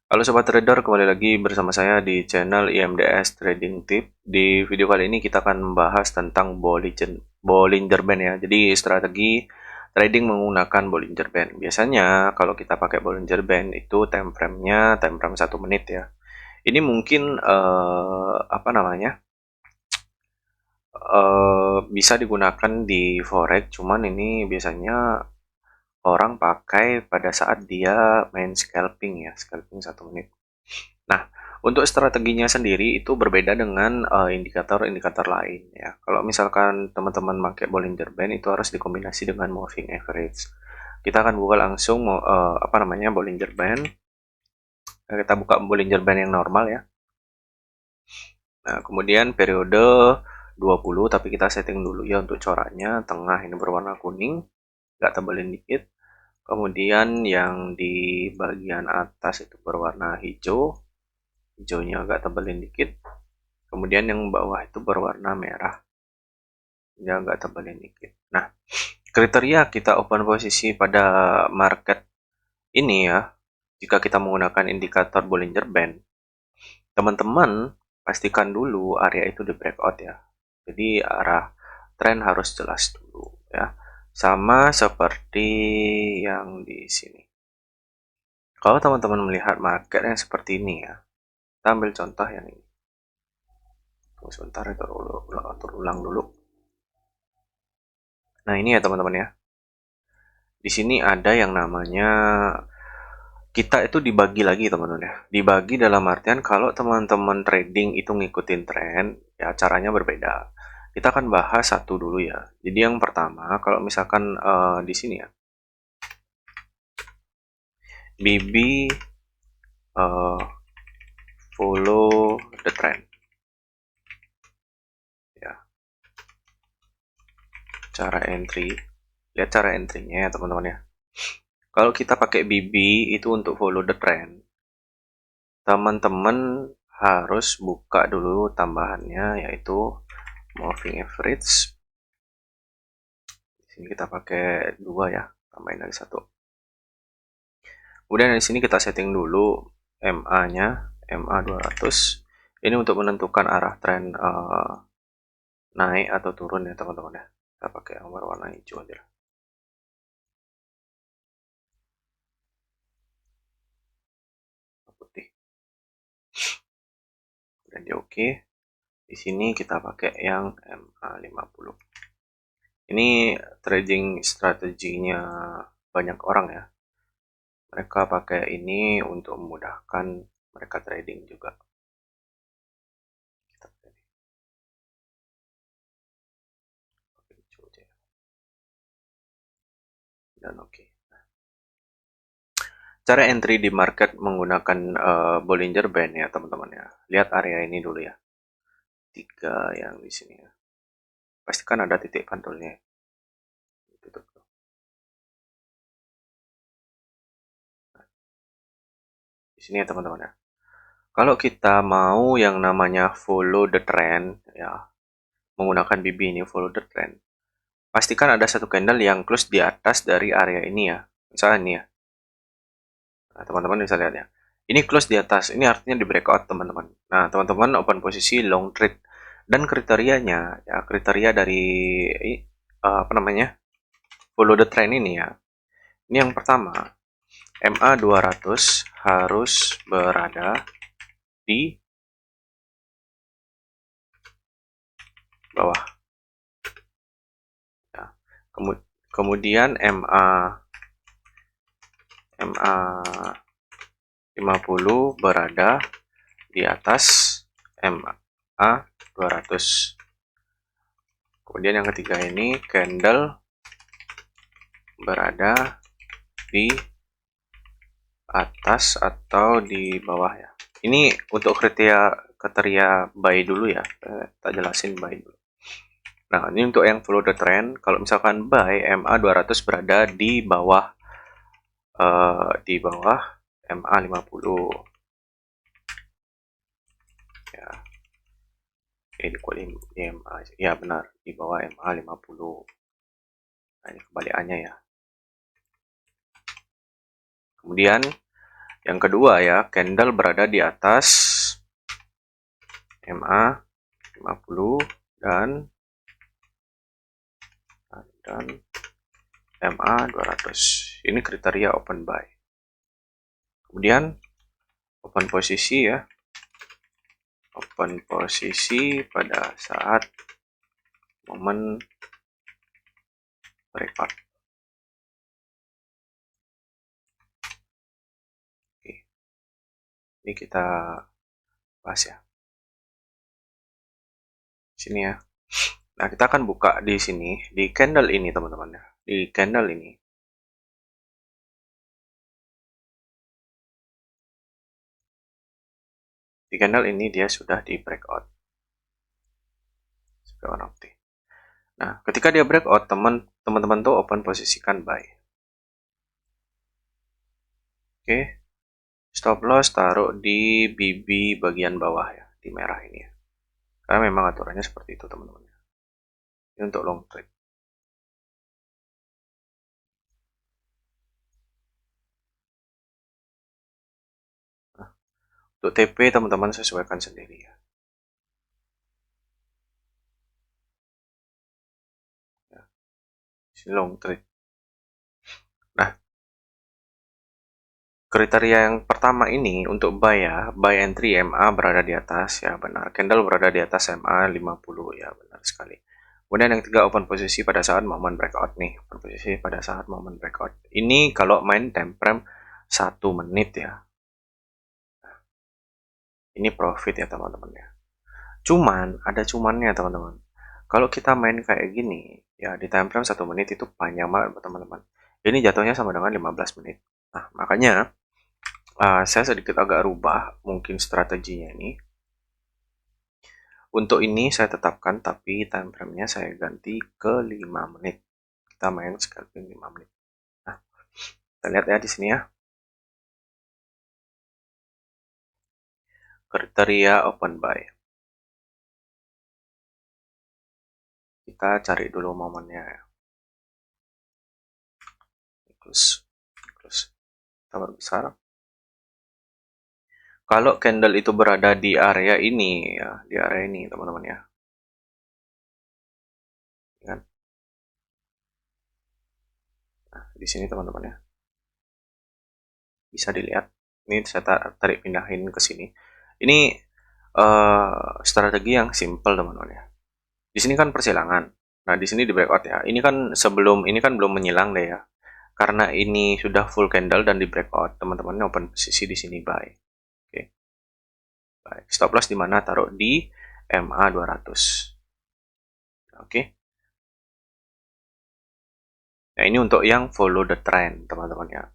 Halo Sobat Trader, kembali lagi bersama saya di channel IMDS Trading Tip. Di video kali ini kita akan membahas tentang Bollinger Band ya. Jadi strategi trading menggunakan Bollinger Band. Biasanya kalau kita pakai Bollinger Band itu time frame-nya time frame 1 menit ya. Ini mungkin apa namanya bisa digunakan di forex, cuman ini biasanya orang pakai pada saat dia main scalping ya, scalping 1 menit. Nah, untuk strateginya sendiri itu berbeda dengan indikator-indikator lain ya. Kalau misalkan teman-teman pakai Bollinger Band itu harus dikombinasi dengan moving average. Kita akan buka langsung apa namanya Bollinger Band. Kita buka Bollinger Band yang normal ya. Nah, kemudian periode 20 tapi kita setting dulu ya untuk coraknya. Tengah ini berwarna kuning, nggak tebelin dikit. Kemudian yang di bagian atas itu berwarna hijau, hijaunya agak tebelin dikit. Kemudian yang bawah itu berwarna merah, ya agak tebelin dikit. Nah, kriteria kita open posisi pada market ini ya, jika kita menggunakan indikator Bollinger Band, teman-teman pastikan dulu area itu di breakout ya. Jadi arah tren harus jelas dulu ya. Sama seperti yang di sini. Kalau teman-teman melihat market yang seperti ini ya, kita ambil contoh yang ini. Tunggu sebentar ya, atur ulang dulu. Nah ini ya teman-teman ya. Di sini ada yang namanya kita itu dibagi lagi teman-teman ya. Dibagi dalam artian kalau teman-teman trading itu ngikutin tren, ya caranya berbeda. Kita akan bahas satu dulu ya. Jadi yang pertama, kalau misalkan di sini ya, BB follow the trend. Ya, cara entry, lihat cara entry-nya ya teman-teman ya. Kalau kita pakai BB itu untuk follow the trend, teman-teman harus buka dulu tambahannya yaitu moving average. Di sini kita pakai 2 ya, tambahin lagi 1. Kemudian di sini kita setting dulu MA-nya, MA 200. Ini untuk menentukan arah tren naik atau turun ya teman-teman ya. Kita pakai yang berwarna hijau aja. Putih. Dan di oke. Di sini kita pakai yang MA 50. Ini trading strateginya banyak orang ya. Mereka pakai ini untuk memudahkan mereka trading juga. Dan oke. Cara entry di market menggunakan Bollinger Band ya teman-teman ya. Lihat area ini dulu ya. 3 yang di sini ya. Pastikan ada titik pantulnya. Tutup. Nah, di sini ya teman-teman ya. Kalau kita mau yang namanya follow the trend ya, menggunakan BB ini follow the trend. Pastikan ada satu candle yang close di atas dari area ini ya. Misalnya ini ya. Nah, teman-teman bisa lihat ya. Ini close di atas, ini artinya di breakout teman-teman. Nah, teman-teman open posisi long trade dan kriterianya ya kriteria dari apa namanya? Follow the trend ini ya. Ini yang pertama, MA 200 harus berada di bawah. Ya. Kemudian MA 50 berada di atas MA 200. Kemudian yang ketiga ini candle berada di atas atau di bawah ya. Ini untuk kriteria buy dulu ya. Tak jelasin buy dulu. Nah, ini untuk yang follow the trend. Kalau misalkan buy, MA 200 berada di bawah MA 50. Ya. Ini MA. Ya, benar, di bawah MA 50. Nah, ini kebalikannya ya. Kemudian Yang kedua ya, candle berada di atas MA 50 dan MA 200. Ini kriteria open buy. Kemudian open posisi ya. Open posisi pada saat momen breakout. Oke. Ini kita bahas ya. Sini ya. Nah, kita akan buka di sini, di candle ini teman-teman ya. Di candle ini. Di candle ini dia sudah di breakout. Sudah warna putih. Nah, ketika dia breakout, teman-teman tuh open posisikan buy. Oke. Stop loss taruh di BB bagian bawah ya, di merah ini ya. Karena memang aturannya seperti itu teman-teman. Ini untuk long trade. Nah, untuk TP teman-teman sesuaikan sendiri ya. Ini long trade. Nah, kriteria yang pertama ini untuk buy ya, buy entry MA berada di atas ya, benar. Candle berada di atas MA 50 ya, benar sekali. Kemudian yang ketiga open posisi pada saat momen breakout nih, open posisi pada saat momen breakout. Ini kalau main time frame 1 menit ya. Ini profit ya teman-teman ya. Cuman ada cumannya teman-teman. Kalau kita main kayak gini ya di time frame 1 menit itu panjang banget teman-teman. Ini jatuhnya sama dengan 15 menit. Nah, makanya saya sedikit agak rubah mungkin strateginya ini. Untuk ini saya tetapkan tapi time frame-nya saya ganti ke 5 menit. Kita main scalping 5 menit. Nah, kita lihat ya di sini ya. Kriteria open buy. Kita cari dulu momennya ya. Close. Kita besar. Kalau candle itu berada di area ini ya, di area ini teman-teman ya. Kan? Nah, di sini teman-teman ya. Bisa dilihat. Ini saya tarik pindahin ke sini. Ini strategi yang simple teman-teman ya. Di sini kan persilangan. Nah, di sini di breakout ya. Ini kan belum menyilang deh ya. Karena ini sudah full candle dan di breakout, teman-teman open posisi di sini buy. Oke. Baik, stop loss di mana? Taruh di MA 200. Oke. Nah, ini untuk yang follow the trend, teman-teman ya.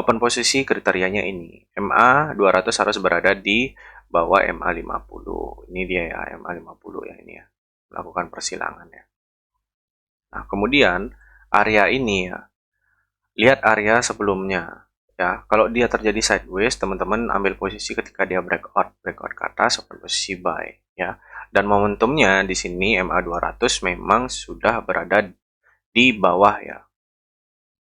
Open posisi kriterianya ini. MA 200 harus berada di bawah MA 50. Ini dia ya, MA 50 ya ini ya. Melakukan persilangan ya. Nah, kemudian area ini ya. Lihat area sebelumnya. Ya, kalau dia terjadi sideways, teman-teman ambil posisi ketika dia breakout ke atas, open posisi buy ya. Dan momentumnya di sini MA 200 memang sudah berada di bawah ya.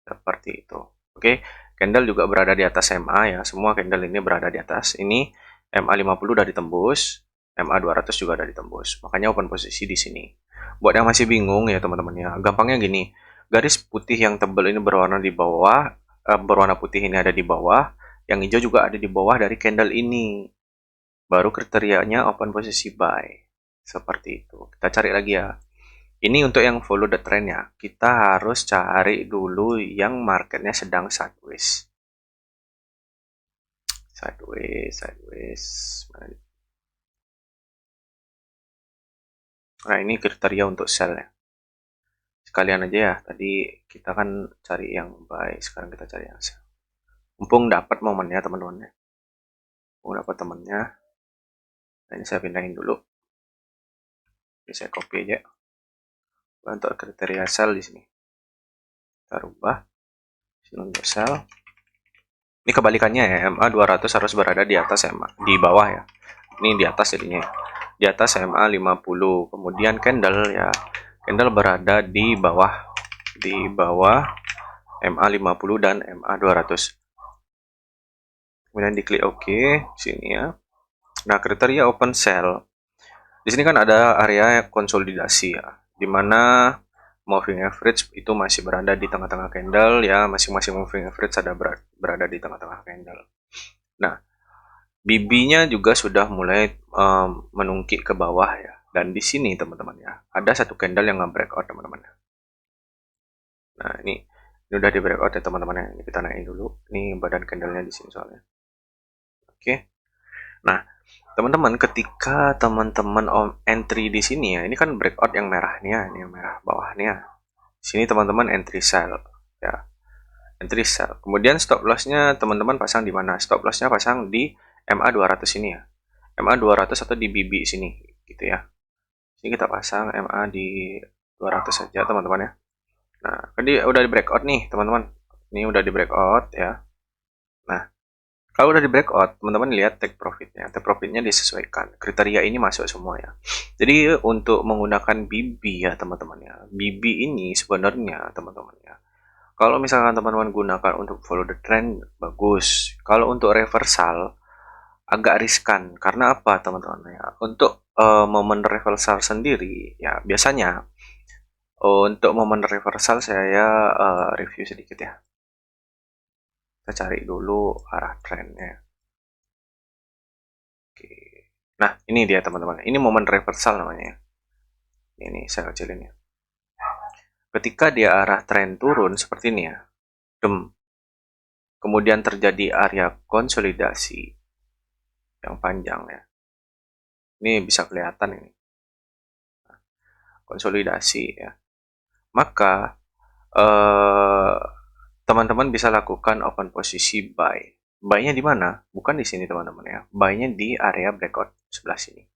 Seperti itu. Oke, candle juga berada di atas MA ya. Semua candle ini berada di atas. Ini MA 50 udah ditembus, MA 200 juga udah ditembus. Makanya open posisi di sini. Buat yang masih bingung ya teman-teman ya, gampangnya gini. Garis putih yang tebal ini berwarna di bawah, berwarna putih ini ada di bawah, yang hijau juga ada di bawah dari candle ini. Baru kriterianya open posisi buy. Seperti itu. Kita cari lagi ya. Ini untuk yang follow the trend ya. Kita harus cari dulu yang marketnya sedang sideways. Sideways. Nah, ini kriteria untuk sell ya. Sekalian aja ya. Tadi kita kan cari yang buy, sekarang kita cari yang sell. Mumpung dapat momennya teman-teman ya. Mumpung dapat temennya. Nah, ini saya pindahin dulu. Oke, saya copy aja. Untuk kriteria sell di sini. Kita rubah. Sini untuk sell. Ini kebalikannya ya, MA 200 harus berada di atas MA, di bawah ya. Ini di atas jadinya. Di atas MA 50. Kemudian candle ya. Candle berada di bawah MA 50 dan MA 200. kemudian diklik OK sini ya. Nah, kriteria open sell. Di sini kan ada area konsolidasi ya, di mana moving average itu masih berada di tengah-tengah candle ya, masing-masing moving average ada berada di tengah-tengah candle. Nah, BB-nya juga sudah mulai menungkik ke bawah ya. Dan di sini teman-teman ya, ada satu candle yang nge-breakout teman-teman. Nah, ini udah di breakout ya teman-teman ya. Ini kita naikin dulu. Ini badan candlenya di sini soalnya. Oke. Nah, teman-teman ketika teman-teman entry di sini ya, ini kan breakout yang merah nih ya, ini yang merah bawah nih ya. Sini teman-teman entry sell ya. Entry sell. Kemudian stop loss-nya teman-teman pasang di mana? Stop loss-nya pasang di MA 200 ini ya. MA 200 atau di BB sini gitu ya. Sini kita pasang MA di 200 saja teman-teman ya. Nah, tadi udah di breakout nih teman-teman. Ini udah di breakout ya. Nah, kalau udah di breakout, teman-teman lihat take profitnya. Take profitnya disesuaikan. Kriteria ini masuk semua ya. Jadi untuk menggunakan BB ya teman-teman ya. BB ini sebenarnya teman-teman ya. Kalau misalkan teman-teman gunakan untuk follow the trend, bagus. Kalau untuk reversal, agak riskan. Karena apa teman-teman ya? Untuk momen reversal sendiri, ya biasanya untuk momen reversal saya review sedikit ya. Kita cari dulu arah trennya. Oke. Nah, ini dia teman-teman. Ini momen reversal namanya. Ini saya kecilin ya. Ketika dia arah tren turun seperti ini ya. Kemudian terjadi area konsolidasi yang panjang ya. Ini bisa kelihatan ini. Konsolidasi ya. Maka teman-teman bisa lakukan open posisi buy. Buy-nya di mana? Bukan di sini teman-teman ya. Buy-nya di area breakout sebelah sini.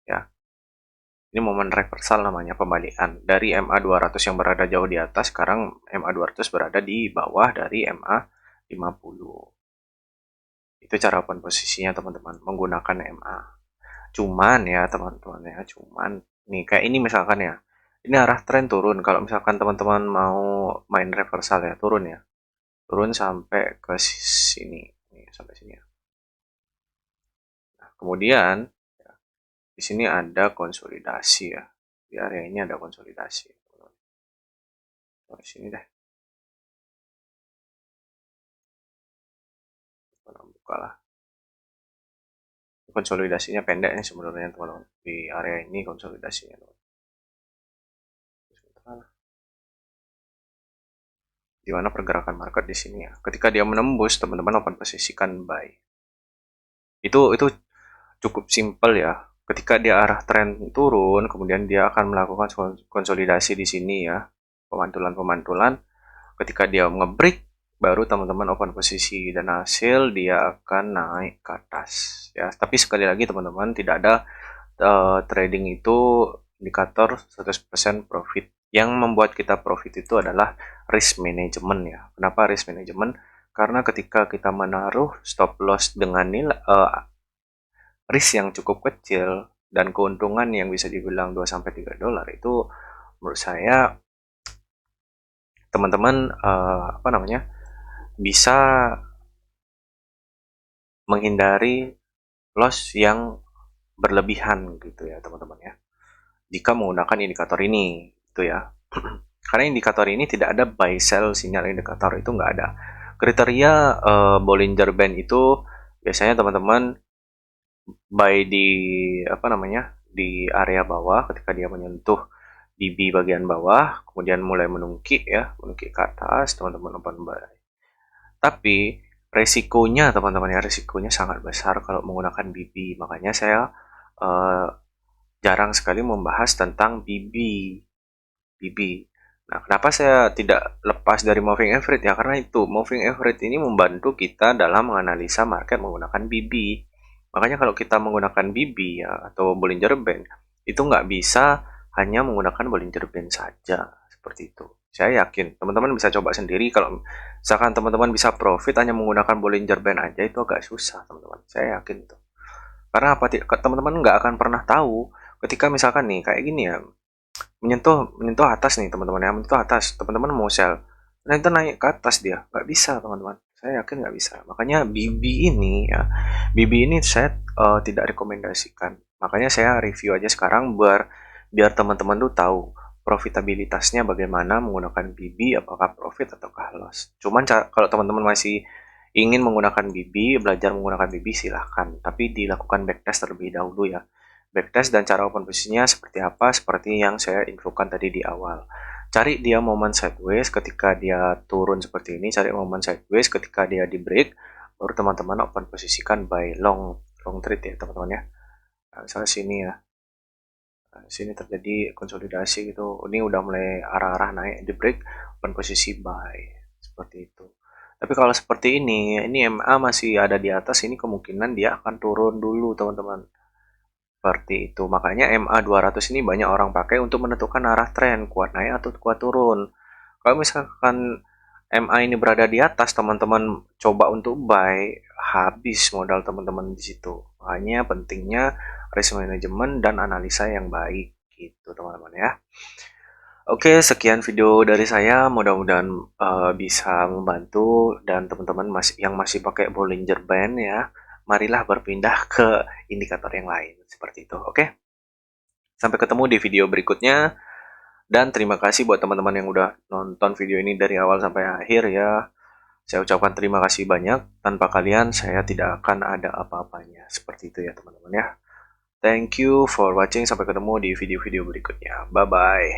Ya. Ini momen reversal namanya, pembalikan. Dari MA 200 yang berada jauh di atas, sekarang MA 200 berada di bawah dari MA 50. Itu cara open posisinya teman-teman, menggunakan MA. Cuman ya teman-teman ya, nih kayak ini misalkan ya. Ini arah tren turun. Kalau misalkan teman-teman mau main reversal ya, turun ya. Turun sampai ke sini. Nih, sampai sini ya. Nah, kemudian di sini ada konsolidasi ya. Di area ini ada konsolidasi. Oh, di sini deh. Buka lah. Konsolidasinya pendek nih sebenarnya teman-teman. Di area ini konsolidasinya. Di mana pergerakan market di sini ya. Ketika dia menembus, teman-teman open posisikan buy. Itu cukup simpel ya. Ketika dia arah tren turun, kemudian dia akan melakukan konsolidasi di sini ya. Pemantulan-pemantulan. Ketika dia ngebreak, baru teman-teman open posisi dan hasil dia akan naik ke atas ya. Tapi sekali lagi teman-teman, tidak ada trading itu indikator 100% profit. Yang membuat kita profit itu adalah risk management ya. Kenapa risk management? Karena ketika kita menaruh stop loss dengan nilai risk yang cukup kecil dan keuntungan yang bisa dibilang 2-3 dolar, itu menurut saya teman-teman bisa menghindari loss yang berlebihan gitu ya teman-teman ya, jika menggunakan indikator ini gitu ya. Karena indikator ini tidak ada buy sell sinyal indikator, itu nggak ada. Kriteria Bollinger Band itu biasanya teman-teman buy di di area bawah. Ketika dia menyentuh BB bagian bawah, kemudian mulai menungkik ya, menungkik ke atas, teman-teman open buy. Tapi resikonya teman-teman ya, resikonya sangat besar kalau menggunakan BB. Makanya saya jarang sekali membahas tentang BB. Nah, kenapa saya tidak lepas dari moving average ya? Karena itu, moving average ini membantu kita dalam menganalisa market menggunakan BB. Makanya kalau kita menggunakan BB ya, atau Bollinger Band, itu nggak bisa hanya menggunakan Bollinger Band saja. Seperti itu. Saya yakin, teman-teman bisa coba sendiri. Kalau misalkan teman-teman bisa profit hanya menggunakan Bollinger Band aja, itu agak susah, teman-teman. Saya yakin itu. Karena apa? Teman-teman nggak akan pernah tahu ketika misalkan nih, kayak gini ya, menyentuh atas nih teman-teman ya, menyentuh atas, teman-teman mau sell, nah itu naik ke atas, dia nggak bisa teman-teman, Saya yakin nggak bisa. Makanya BB ini ya, BB ini saya tidak rekomendasikan. Makanya saya review aja sekarang biar teman-teman tuh tahu profitabilitasnya bagaimana menggunakan BB, apakah profit ataukah loss. Cuman kalau teman-teman masih ingin menggunakan BB, belajar menggunakan BB silahkan. Tapi dilakukan backtest terlebih dahulu ya. Backtest dan cara open posisinya seperti apa, seperti yang saya infokan tadi di awal. Cari dia momen sideways ketika dia turun seperti ini, cari momen sideways ketika dia di break, baru teman-teman open posisikan by long trade ya teman-teman ya. Nah, misalnya sini ya, nah, sini terjadi konsolidasi gitu, ini udah mulai arah-arah naik di break, open posisi buy seperti itu. Tapi kalau seperti ini MA masih ada di atas, ini kemungkinan dia akan turun dulu teman-teman. Seperti itu. Makanya MA 200 ini banyak orang pakai untuk menentukan arah tren, kuat naik atau kuat turun. Kalau misalkan MA ini berada di atas, teman-teman coba untuk buy, habis modal teman-teman di situ. Makanya pentingnya risk management dan analisa yang baik gitu teman-teman ya. Oke, sekian video dari saya. Mudah-mudahan bisa membantu dan teman-teman yang masih pakai Bollinger Band ya, marilah berpindah ke indikator yang lain seperti itu. Oke, sampai ketemu di video berikutnya. Dan terima kasih buat teman-teman yang udah nonton video ini dari awal sampai akhir ya. Saya ucapkan terima kasih banyak. Tanpa kalian saya tidak akan ada apa-apanya. Seperti itu ya teman-teman ya. Thank you for watching. Sampai ketemu di video-video berikutnya. Bye-bye.